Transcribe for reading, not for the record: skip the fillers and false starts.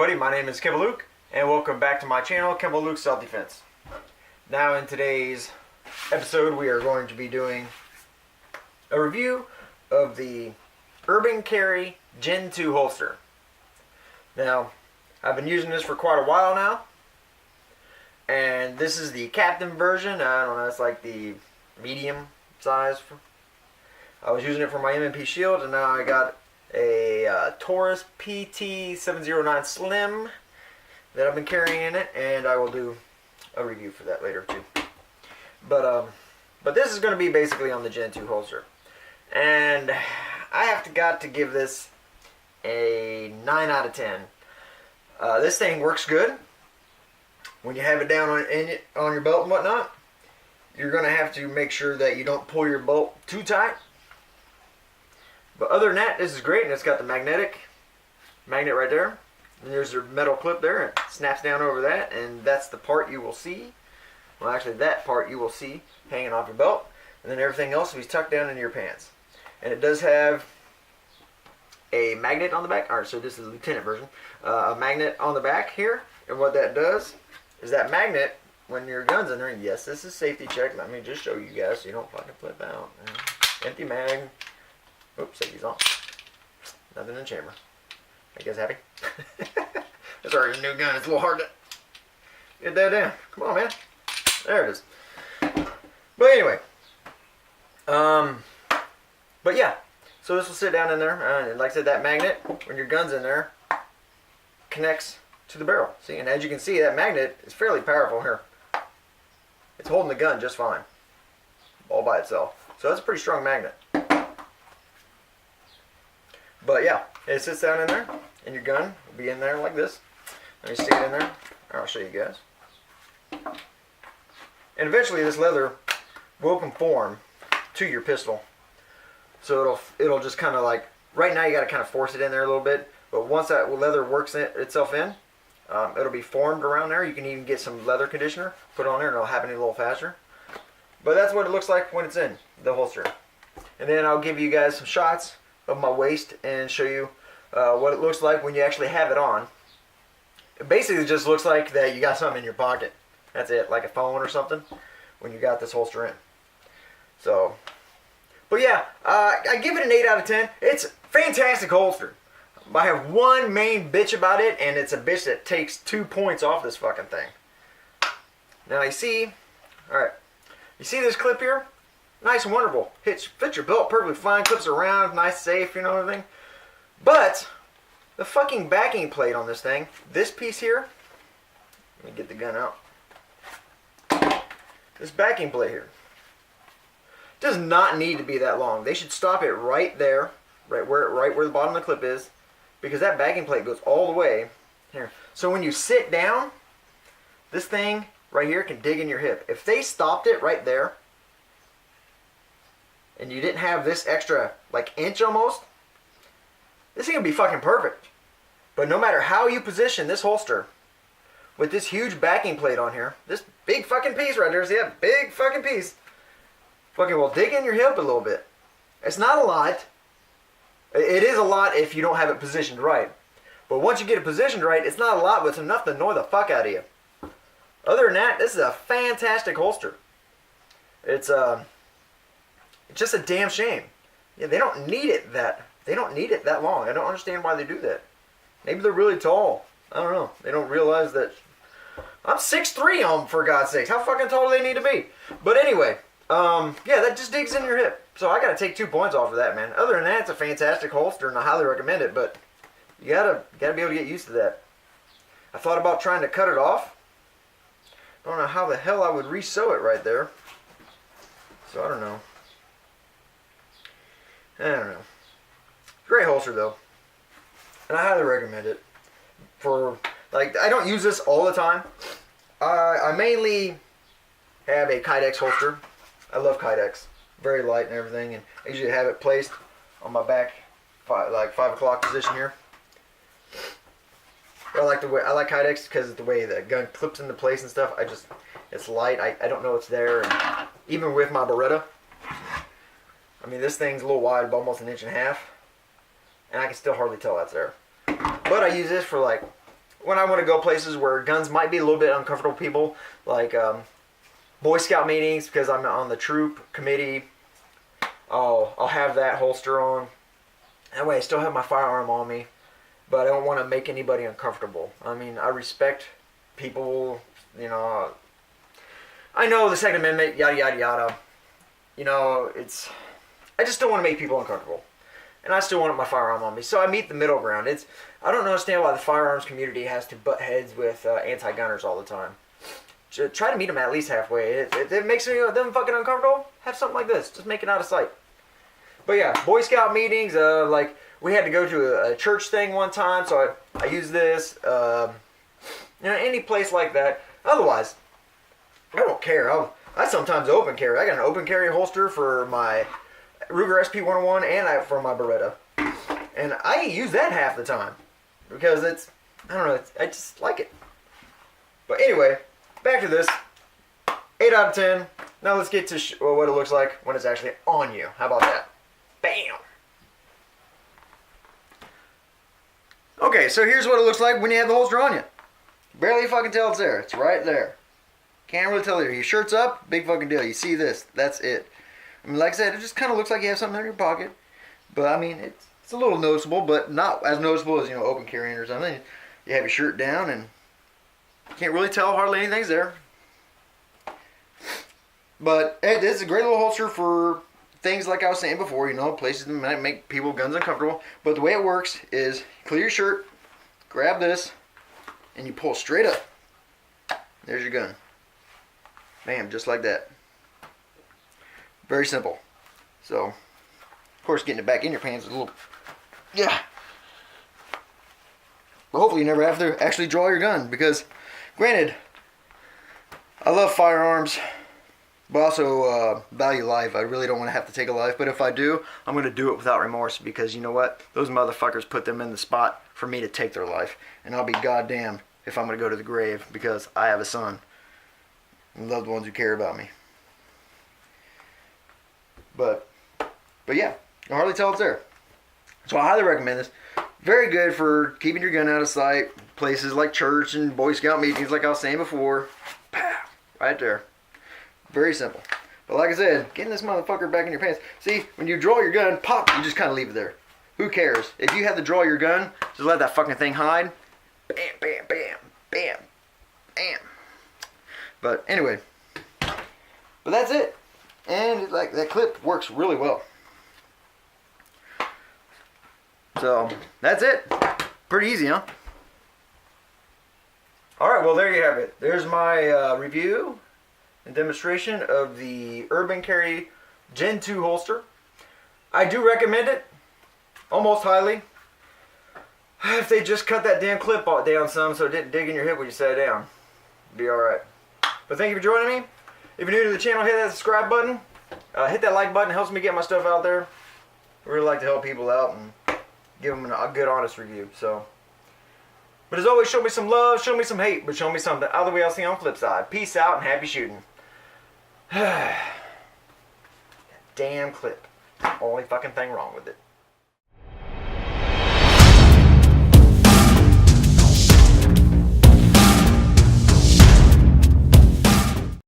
everybody, my name is kenpoluke, and welcome back to my channel, kenpoluke Self-Defense. Now in today's episode, we are going to be doing a review of the Urban Carry Gen 2 holster. Now, I've been using this for quite a while now, and this is the Captain version. I don't know, it's like the medium size. I was using it for my M&P shield, and now I got a Taurus PT709 Slim that I've been carrying in it, and I will do a review for that later too. But this is going to be basically on the Gen 2 holster, and I have got to give this a 9 out of 10. This thing works good when you have it down on your belt and whatnot. You're going to have to make sure that you don't pull your belt too tight. But other than that, this is great, and it's got the magnet right there. And there's a metal clip there, and it snaps down over that, and that's the part you will see. Well, actually, that part you will see hanging off your belt, and then everything else will be tucked down into your pants. And it does have a magnet on the back. Alright, so this is the Lieutenant version. A magnet on the back here, and what that does is that magnet, when your gun's in there, and yes, this is safety check. Let me just show you guys so you don't fucking flip out. Empty mag. Oops, safety's on. Nothing in the chamber. Are you guys happy? It's already a new gun. It's a little hard to get that down. Come on, man. There it is. But anyway. But yeah. So this will sit down in there. And like I said, that magnet, when your gun's in there, connects to the barrel. See, and as you can see, that magnet is fairly powerful here. It's holding the gun just fine. All by itself. So that's a pretty strong magnet. But yeah, it sits down in there, and your gun will be in there like this. Let me stick it in there. I'll show you guys. And eventually this leather will conform to your pistol. So it'll just kind of like, right now you got to kind of force it in there a little bit. But once that leather works itself in, it'll be formed around there. You can even get some leather conditioner, put it on there, and it'll happen a little faster. But that's what it looks like when it's in the holster. And then I'll give you guys some shots of my waist and show you what it looks like when you actually have it on. It basically just looks like that you got something in your pocket. That's it, like a phone or something, when you got this holster in. So, but yeah, I give it an 8 out of 10. It's a fantastic holster. I have one main bitch about it, and it's a bitch that takes 2 points off this fucking thing. Now you see, alright, you see this clip here? Nice and wonderful. Fits your belt perfectly fine. Clips around. Nice, safe, you know, everything. But the fucking backing plate on this thing, this piece here, let me get the gun out. This backing plate here does not need to be that long. They should stop it right there, right where the bottom of the clip is, because that backing plate goes all the way here. So when you sit down, this thing right here can dig in your hip. If they stopped it right there, and you didn't have this extra, like, inch almost, this thing would be fucking perfect. But no matter how you position this holster, with this huge backing plate on here, this big fucking piece right there, see that big fucking piece, fucking will dig in your hip a little bit. It's not a lot. It is a lot if you don't have it positioned right. But once you get it positioned right, it's not a lot, but it's enough to annoy the fuck out of you. Other than that, this is a fantastic holster. It's just a damn shame. Yeah, they don't need it that long. I don't understand why they do that. Maybe they're really tall. I don't know. They don't realize that I'm 6'3" on them, for God's sakes. How fucking tall do they need to be? But anyway, yeah, that just digs in your hip. So I gotta take 2 points off of that, man. Other than that, it's a fantastic holster, and I highly recommend it. But you gotta be able to get used to that. I thought about trying to cut it off. I don't know how the hell I would re-sew it right there. So I don't know. I don't know. Great holster though, and I highly recommend it. For like, I don't use this all the time. I mainly have a Kydex holster. I love Kydex, very light and everything, and I usually have it placed on my back, like 5 o'clock position here. I like Kydex because of the way the gun clips into place and stuff. It's light. I don't know it's there, and even with my Beretta. I mean, this thing's a little wide, almost 1.5 inches, and I can still hardly tell that's there. But I use this for like when I want to go places where guns might be a little bit uncomfortable for people, like Boy Scout meetings, because I'm on the troop committee, I'll have that holster on. That way I still have my firearm on me, but I don't want to make anybody uncomfortable. I mean, I respect people, you know. I know the Second Amendment, yada, yada, yada. You know, I just don't want to make people uncomfortable. And I still want my firearm on me. So I meet the middle ground. I don't understand why the firearms community has to butt heads with anti-gunners all the time. Try to meet them at least halfway. If it makes them fucking uncomfortable, have something like this. Just make it out of sight. But yeah, Boy Scout meetings, like we had to go to a church thing one time, so I use this. You know, any place like that. Otherwise, I don't care. I sometimes open carry. I got an open carry holster for my Ruger SP101 and for my Beretta. And I use that half the time because I don't know, I just like it. But anyway, back to this. 8 out of 10. Now let's get to what it looks like when it's actually on you. How about that? Bam! Okay, so here's what it looks like when you have the holster on you. Barely fucking tell it's there. It's right there. Can't really tell either. Your shirt's up, big fucking deal. You see this. That's it. I mean, like I said, it just kind of looks like you have something in your pocket. But, I mean, it's a little noticeable, but not as noticeable as, you know, open carrying or something. You have your shirt down and you can't really tell hardly anything's there. But it is a great little holster for things like I was saying before, you know, places that might make people guns uncomfortable. But the way it works is clear your shirt, grab this, and you pull straight up. There's your gun. Bam, just like that. Very simple. So, of course, getting it back in your pants is a little, yeah. But hopefully you never have to actually draw your gun because, granted, I love firearms, but also value life. I really don't want to have to take a life, but if I do, I'm going to do it without remorse because you know what? Those motherfuckers put them in the spot for me to take their life. And I'll be goddamned if I'm going to go to the grave because I have a son and loved ones who care about me. But yeah, you can hardly tell it's there. So I highly recommend this. Very good for keeping your gun out of sight. Places like church and Boy Scout meetings like I was saying before. Pow, right there. Very simple. But like I said, getting this motherfucker back in your pants. See, when you draw your gun, pop, you just kind of leave it there. Who cares? If you have to draw your gun, just let that fucking thing hide. Bam, bam, bam, bam, bam. But anyway. But that's it. And like that clip works really well. So, that's it. Pretty easy, huh? Alright, well there you have it. There's my review and demonstration of the Urban Carry Gen 2 holster. I do recommend it. Almost highly. If they just cut that damn clip down some so it didn't dig in your hip when you sat down. Be alright. But thank you for joining me. If you're new to the channel, hit that subscribe button. Hit that like button. It helps me get my stuff out there. I really like to help people out and give them a good, honest review. So, but as always, show me some love, show me some hate, but show me something. Either way, I'll see you on the flip side. Peace out and happy shooting. Damn clip. Only fucking thing wrong with it.